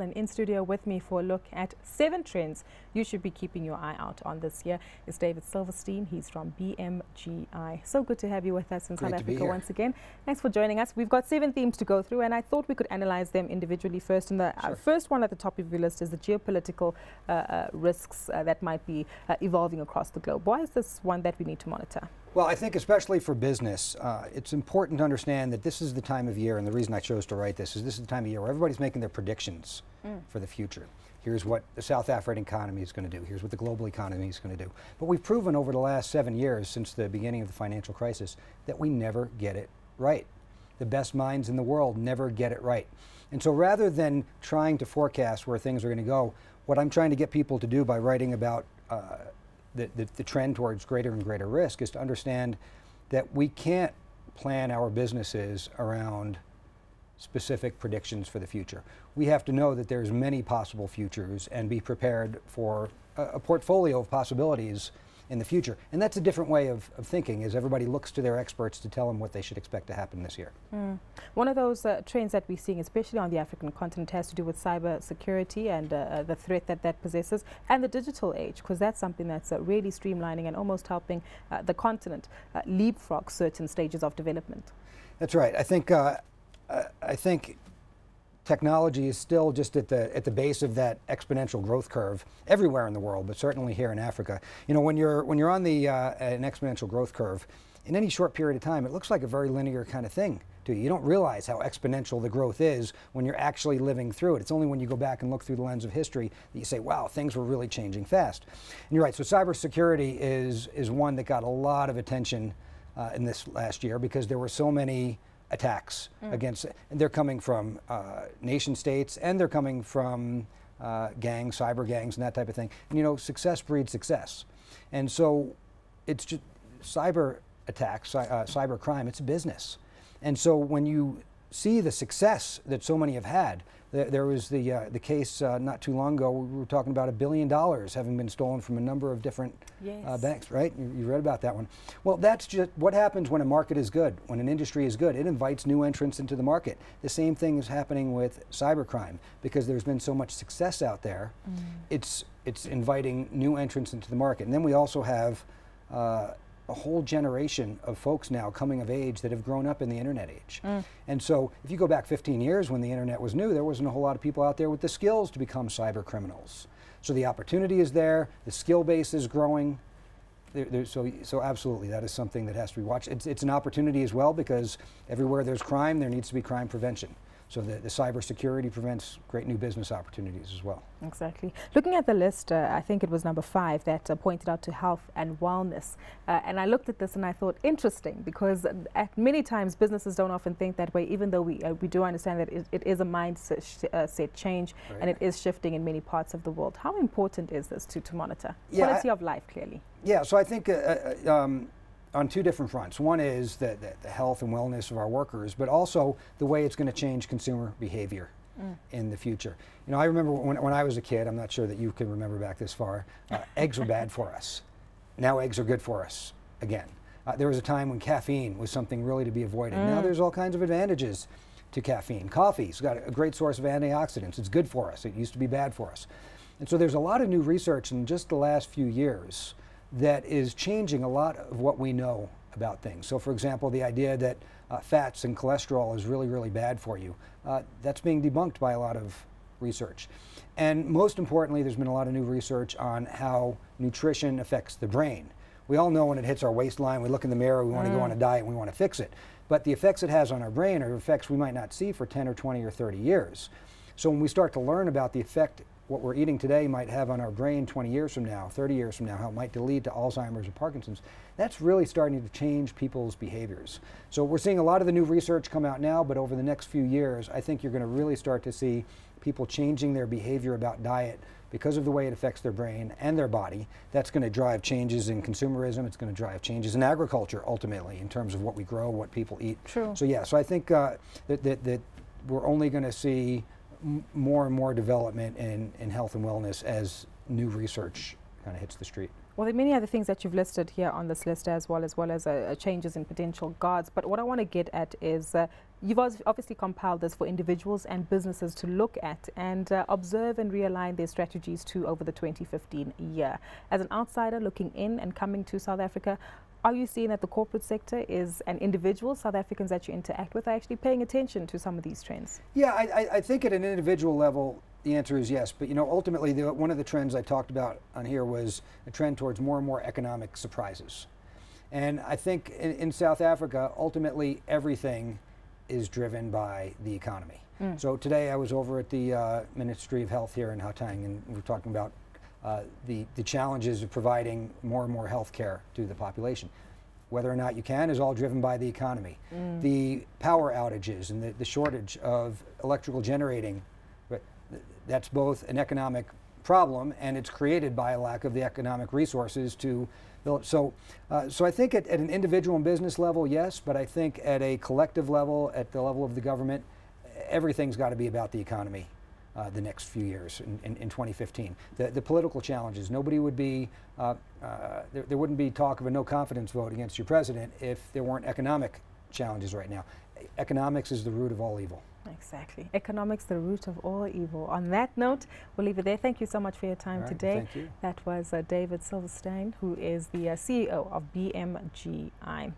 And in studio with me for a look at 7 trends you should be keeping your eye out on this year is David Silverstein. He's from BMGI. So good to have you with us in South Africa once again. Thanks for joining us. We've got 7 themes to go through, and I thought we could analyze them individually first. And the first one at the top of your list is the geopolitical risks that might be evolving across the globe. Why is this one that we need to monitor? Well, I think especially for business, it's important to understand that this is the time of year, and the reason I chose to write this is the time of year where everybody's making their predictions for the future. Here's what the South African economy is going to do. Here's what the global economy is going to do. But we've proven over the last 7 years, since the beginning of the financial crisis, that we never get it right. The best minds in the world never get it right. And so rather than trying to forecast where things are going to go, what I'm trying to get people to do by writing about the trend towards greater and greater risk is to understand that we can't plan our businesses around specific predictions for the future. We have to know that there's many possible futures and be prepared for a portfolio of possibilities in the future. And that's a different way of thinking, as everybody looks to their experts to tell them what they should expect to happen this year. One of those trends that we're seeing, especially on the African continent, has to do with cyber security and the threat that possesses, and the digital age, because that's something that's really streamlining and almost helping the continent leapfrog certain stages of development. That's right. I think technology is still just at the base of that exponential growth curve everywhere in the world, but certainly here in Africa. You know, when you're on an exponential growth curve, in any short period of time, it looks like a very linear kind of thing to you. You don't realize how exponential the growth is when you're actually living through it. It's only when you go back and look through the lens of history that you say, wow, things were really changing fast. And you're right, so cybersecurity is one that got a lot of attention in this last year because there were so many attacks against it. And they're coming from nation states, and they're coming from gangs, cyber gangs, and that type of thing. And you know, success breeds success. And so it's just cyber attacks, cyber crime, it's a business. And so when you see the success that so many have had, there was the case not too long ago, we were talking about $1 billion having been stolen from a number of different banks, right? You read about that one. Well, that's just what happens when a market is good, when an industry is good. It invites new entrants into the market. The same thing is happening with cybercrime, because there's been so much success out there, it's inviting new entrants into the market. And then we also have a whole generation of folks now coming of age that have grown up in the internet age. And so if you go back 15 years when the internet was new, there wasn't a whole lot of people out there with the skills to become cyber criminals. So the opportunity is there, the skill base is growing. So absolutely, that is something that has to be watched. It's an opportunity as well, because everywhere there's crime, there needs to be crime prevention. So the cybersecurity prevents great new business opportunities as well. Exactly. Looking at the list, I think it was number 5 that pointed out to health and wellness. And I looked at this and I thought, interesting, because at many times businesses don't often think that way, even though we do understand that it is a mindset change, and it is shifting in many parts of the world. How important is this to monitor? Quality of life, clearly. Yeah, so I think on 2 different fronts. One is the health and wellness of our workers, but also the way it's going to change consumer behavior in the future. You know, I remember when I was a kid, I'm not sure that you can remember back this far, eggs were bad for us. Now eggs are good for us again. There was a time when caffeine was something really to be avoided. Now there's all kinds of advantages to caffeine. Coffee's got a great source of antioxidants. It's good for us. It used to be bad for us. And so there's a lot of new research in just the last few years that is changing a lot of what we know about things. So for example, the idea that fats and cholesterol is really, really bad for you, that's being debunked by a lot of research. And most importantly, there's been a lot of new research on how nutrition affects the brain. We all know when it hits our waistline, we look in the mirror, we want to go on a diet, and we want to fix it. But the effects it has on our brain are effects we might not see for 10 or 20 or 30 years. So when we start to learn about the effect what we're eating today might have on our brain 20 years from now, 30 years from now, how it might lead to Alzheimer's or Parkinson's, that's really starting to change people's behaviors. So we're seeing a lot of the new research come out now, but over the next few years, I think you're going to really start to see people changing their behavior about diet because of the way it affects their brain and their body. That's going to drive changes in consumerism. It's going to drive changes in agriculture, ultimately, in terms of what we grow, what people eat. True. So yeah, so I think that we're only going to see more and more development in health and wellness as new research kind of hits the street. Well, there are many other things that you've listed here on this list as well as changes in potential guards. But what I want to get at is you've obviously compiled this for individuals and businesses to look at and observe and realign their strategies to over the 2015 year. As an outsider looking in and coming to South Africa, are you seeing that the corporate sector is, and individuals, South Africans that you interact with, are actually paying attention to some of these trends? Yeah, I think at an individual level, the answer is yes. But, you know, ultimately, one of the trends I talked about on here was a trend towards more and more economic surprises. And I think in South Africa, ultimately, everything is driven by the economy. So today I was over at the Ministry of Health here in Gauteng, and we were talking about the challenges of providing more and more health care to the population. Whether or not you can is all driven by the economy. The power outages and the shortage of electrical generating, that's both an economic problem and it's created by a lack of the economic resources to build. So I think at an individual and business level, yes, but I think at a collective level, at the level of the government, everything's got to be about the economy. The next few years in 2015. The political challenges, nobody would be, there wouldn't be talk of a no confidence vote against your president if there weren't economic challenges right now. Economics is the root of all evil. Exactly. Economics, the root of all evil. On that note, we'll leave it there. Thank you so much for your time today. Thank you. That was David Silverstein, who is the CEO of BMGI.